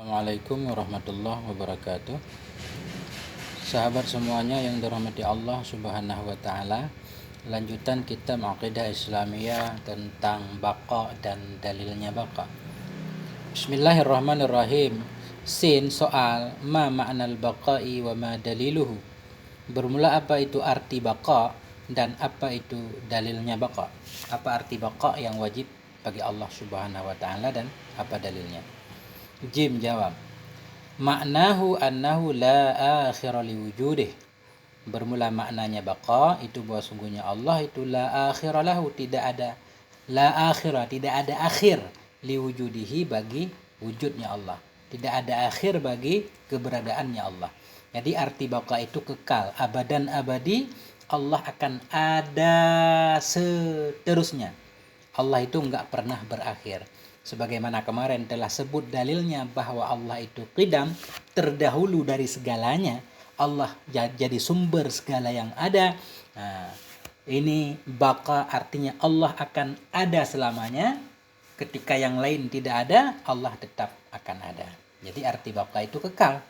Assalamualaikum warahmatullahi wabarakatuh. Sahabat semuanya yang dirahmati Allah Subhanahu wa taala. Lanjutan kitab Aqidah Islamiyah tentang baqa dan dalilnya baqa. Bismillahirrahmanirrahim. Sin soal ma ma'nal baqa'i wa ma daliluhu. Bermula apa itu arti baqa dan apa itu dalilnya baqa? Apa arti baqa yang wajib bagi Allah Subhanahu wa taala dan apa dalilnya? Jim jawab, maknahu annahu la akhira li wujudih. Bermula maknanya baqa itu bahwa sungguhnya Allah itu la akhira lahu, tidak ada la akhira, tidak ada akhir li wujudihi bagi wujudnya Allah. Tidak ada akhir bagi keberadaannya Allah. Jadi arti baqa itu kekal, abadan abadi, Allah akan ada seterusnya. Allah itu enggak pernah berakhir. Sebagaimana kemarin telah sebut dalilnya bahwa Allah itu qidam, terdahulu dari segalanya. Allah jadi sumber segala yang ada. Nah, ini baqa artinya Allah akan ada selamanya. Ketika yang lain tidak ada, Allah tetap akan ada. Jadi arti baqa itu kekal.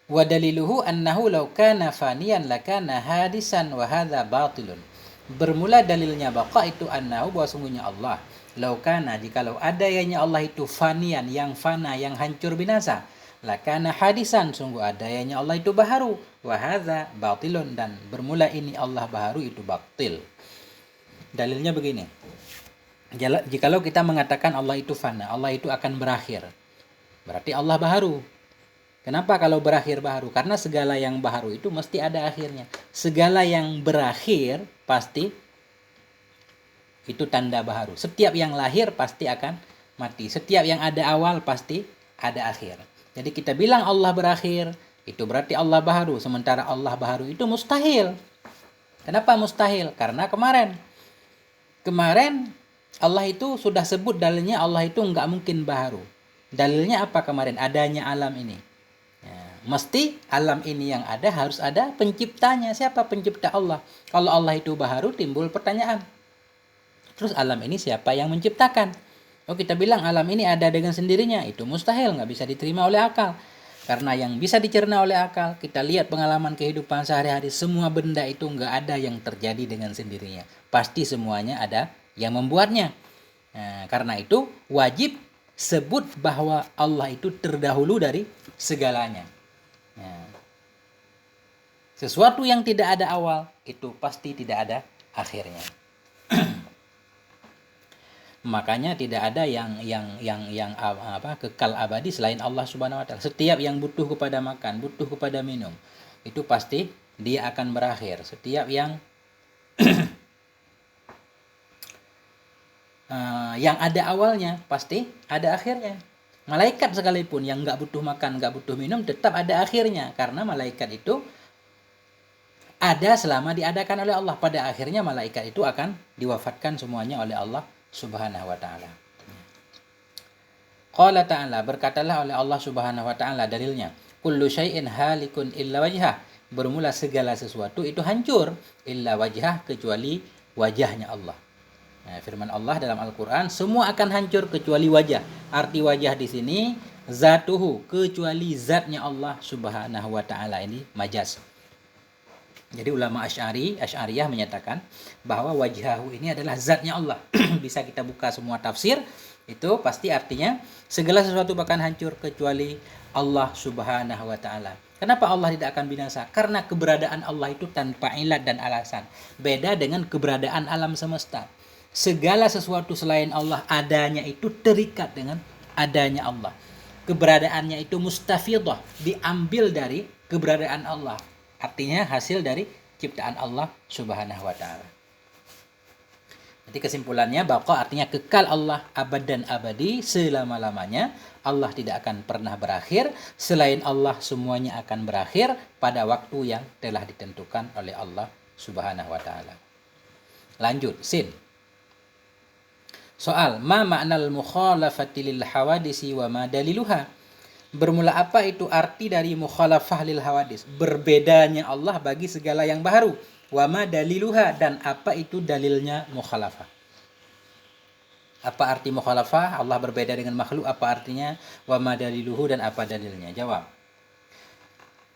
Wa daliluhu annahu law kana faniyan lakana hadisan wa hadza batilun. Bermula dalilnya baqa itu annahu bahwa sungguhnya Allah laukana, jikalau adanya Allah itu fanian, yang fana, yang hancur binasa, lakana hadisan, sungguh adanya Allah itu baharu, wa hadza batilun, dan bermula ini Allah baharu itu batil. Dalilnya begini, jikalau kita mengatakan Allah itu fana, Allah itu akan berakhir, berarti Allah baharu. Kenapa kalau berakhir baharu? Karena segala yang baharu itu mesti ada akhirnya. Segala yang berakhir pasti itu tanda baharu. Setiap yang lahir pasti akan mati. Setiap yang ada awal pasti ada akhir. Jadi kita bilang Allah berakhir, itu berarti Allah baharu. Sementara Allah baharu itu mustahil. Kenapa mustahil? Karena kemarin Allah itu sudah sebut dalilnya Allah itu nggak mungkin baharu. Dalilnya apa kemarin? Adanya alam ini. Mesti alam ini yang ada harus ada penciptanya. Siapa pencipta Allah? Kalau Allah itu baharu, timbul pertanyaan. Terus alam ini siapa yang menciptakan? Oh, kita bilang alam ini ada dengan sendirinya. Itu mustahil, nggak bisa diterima oleh akal. Karena yang bisa dicerna oleh akal, kita lihat pengalaman kehidupan sehari-hari, semua benda itu nggak ada yang terjadi dengan sendirinya. Pasti semuanya ada yang membuatnya. Nah, karena itu wajib sebut bahwa Allah itu terdahulu dari segalanya. Nah, sesuatu yang tidak ada awal itu pasti tidak ada akhirnya. Makanya tidak ada yang kekal abadi selain Allah Subhanahu wa taala. Setiap yang butuh kepada makan, butuh kepada minum, itu pasti dia akan berakhir. Setiap yang yang ada awalnya pasti ada akhirnya. Malaikat sekalipun yang nggak butuh makan, nggak butuh minum, tetap ada akhirnya. Karena malaikat itu ada selama diadakan oleh Allah. Pada akhirnya malaikat itu akan diwafatkan semuanya oleh Allah Subhanahu wa ta'ala. Qala ta'ala, berkatalah oleh Allah Subhanahu wa ta'ala dalilnya, kullu syai'in halikun illa wajhah. Bermula segala sesuatu itu hancur illa wajhah, kecuali wajahnya Allah. Nah, firman Allah dalam Al-Quran, semua akan hancur kecuali wajah. Arti wajah di sini zatuhu, kecuali zatnya Allah Subhanahu wa ta'ala. Ini majaz. Jadi ulama Asy'ariyah menyatakan bahwa wajhahu ini adalah zatnya Allah. Bisa kita buka semua tafsir, itu pasti artinya segala sesuatu bahkan hancur kecuali Allah Subhanahu wa ta'ala. Kenapa Allah tidak akan binasa? Karena keberadaan Allah itu tanpa ilat dan alasan. Beda dengan keberadaan alam semesta. Segala sesuatu selain Allah adanya itu terikat dengan adanya Allah. Keberadaannya itu mustafidah, diambil dari keberadaan Allah. Artinya hasil dari ciptaan Allah Subhanahu wa ta'ala. Jadi kesimpulannya, baqa artinya kekal Allah abad dan abadi, selama-lamanya. Allah tidak akan pernah berakhir. Selain Allah semuanya akan berakhir pada waktu yang telah ditentukan oleh Allah Subhanahu wa ta'ala. Lanjut, sin. Soal, ma ma'nal mukhalafati lil hawadisi wa ma daliluha. Bermula apa itu arti dari mukhalafah lil hawadis? Berbedanya Allah bagi segala yang baru. Wa ma daliluha, dan apa itu dalilnya mukhalafah? Apa arti mukhalafah? Allah berbeda dengan makhluk, apa artinya? Wa ma daliluhu, dan apa dalilnya? Jawab.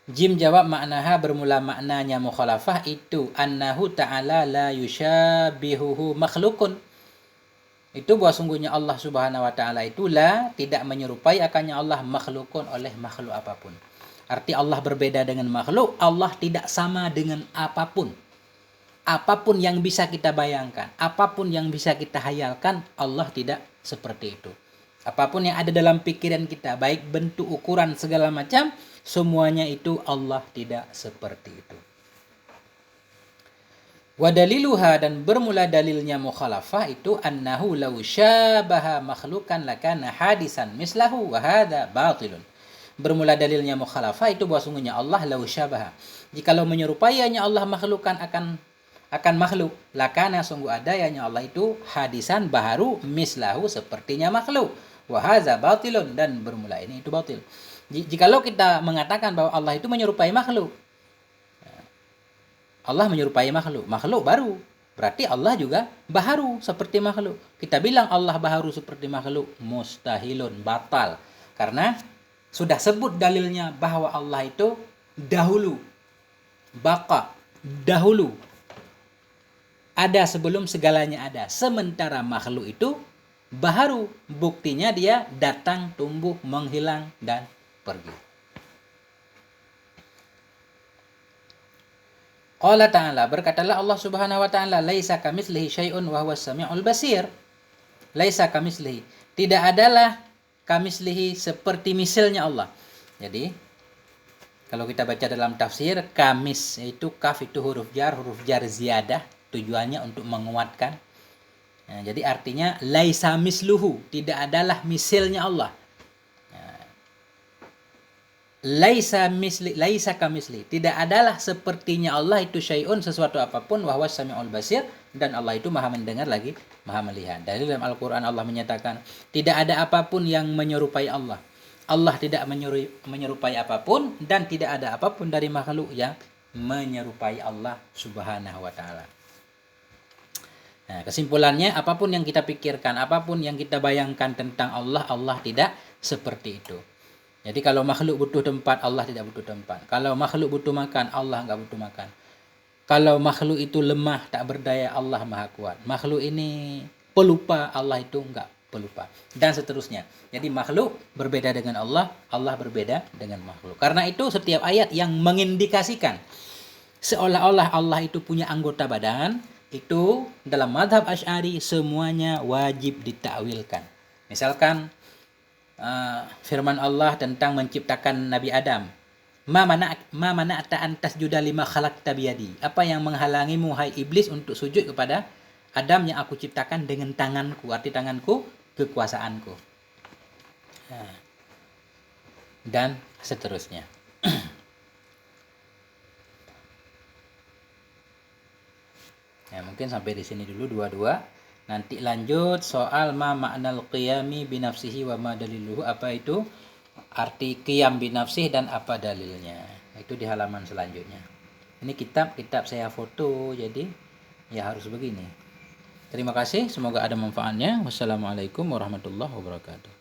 Jim jawab, maknaha bermula maknanya mukhalafah itu annahu ta'ala la yushabihuhu makhlukun. Itu bahwa sungguhnya Allah Subhanahu wa taala itu tidak menyerupai akannya Allah makhlukun oleh makhluk apapun. Arti Allah berbeda dengan makhluk, Allah tidak sama dengan apapun. Apapun yang bisa kita bayangkan, apapun yang bisa kita hayalkan, Allah tidak seperti itu. Apapun yang ada dalam pikiran kita, baik bentuk, ukuran, segala macam, semuanya itu Allah tidak seperti itu. Wa daliluha, dan bermula dalilnya mukhalafah itu annahu law syabaha makhlukan lakana hadisan mislahu wa hadza batilun. Bermula dalilnya mukhalafah itu bahwa sungguhnya Allah law syabaha. Jikalau menyerupainya Allah makhlukan akan makhluk, lakana sungguh adanya Allah itu hadisan baharu mislahu sepertinya makhluk. Wa hadza batilun, dan bermula ini itu batil. Jikalau kita mengatakan bahwa Allah itu menyerupai makhluk, Allah menyerupai makhluk, makhluk baru, berarti Allah juga baharu seperti makhluk. Kita bilang Allah baharu seperti makhluk, mustahilun, batal. Karena sudah sebut dalilnya bahwa Allah itu dahulu, baqa, dahulu, ada sebelum segalanya ada. Sementara makhluk itu baharu, buktinya dia datang, tumbuh, menghilang, dan pergi. Qala ta'ala, berkatalah Allah Subhanahu wa ta'ala, laisa kamitslihi syai'un wa huwas samiul basir. Laisa kamitslihi, tidak adalah kamitslihi seperti misalnya Allah. Jadi kalau kita baca dalam tafsir, kamis itu kaf itu huruf jar ziyadah, tujuannya untuk menguatkan. Nah, jadi artinya laisa misluhu, tidak adalah misalnya Allah. Laisa kamisli, tidak adalah sepertinya Allah itu syai'un, sesuatu apapun, wa huwas samiul basir, dan Allah itu maha mendengar lagi maha melihat. Dari dalam Al-Qur'an Allah menyatakan tidak ada apapun yang menyerupai Allah. Allah tidak menyerupai apapun, dan tidak ada apapun dari makhluk yang menyerupai Allah Subhanahu wa taala. Nah, kesimpulannya, apapun yang kita pikirkan, apapun yang kita bayangkan tentang Allah, Allah tidak seperti itu. Jadi kalau makhluk butuh tempat, Allah tidak butuh tempat. Kalau makhluk butuh makan, Allah enggak butuh makan. Kalau makhluk itu lemah, tak berdaya, Allah maha kuat. Makhluk ini pelupa, Allah itu enggak pelupa. Dan seterusnya. Jadi makhluk berbeda dengan Allah, Allah berbeda dengan makhluk. Karena itu setiap ayat yang mengindikasikan seolah-olah Allah itu punya anggota badan, itu dalam madhab Asy'ari semuanya wajib ditakwilkan. Misalkan firman Allah tentang menciptakan Nabi Adam, ma mana'ta an tasjuda lima khalaqta biyadi, apa yang menghalangimu hai iblis untuk sujud kepada Adam yang aku ciptakan dengan tanganku, arti tanganku kekuasaanku. Dan seterusnya. Ya, mungkin sampai di sini dulu dua-dua. Nanti lanjut soal ma ma'nal qiyami binafsihi wa ma daliluhu, apa itu arti qiyam binafsih dan apa dalilnya. Itu di halaman selanjutnya. Ini kitab saya foto, jadi ya harus begini. Terima kasih, semoga ada manfaatnya. Wassalamualaikum warahmatullahi wabarakatuh.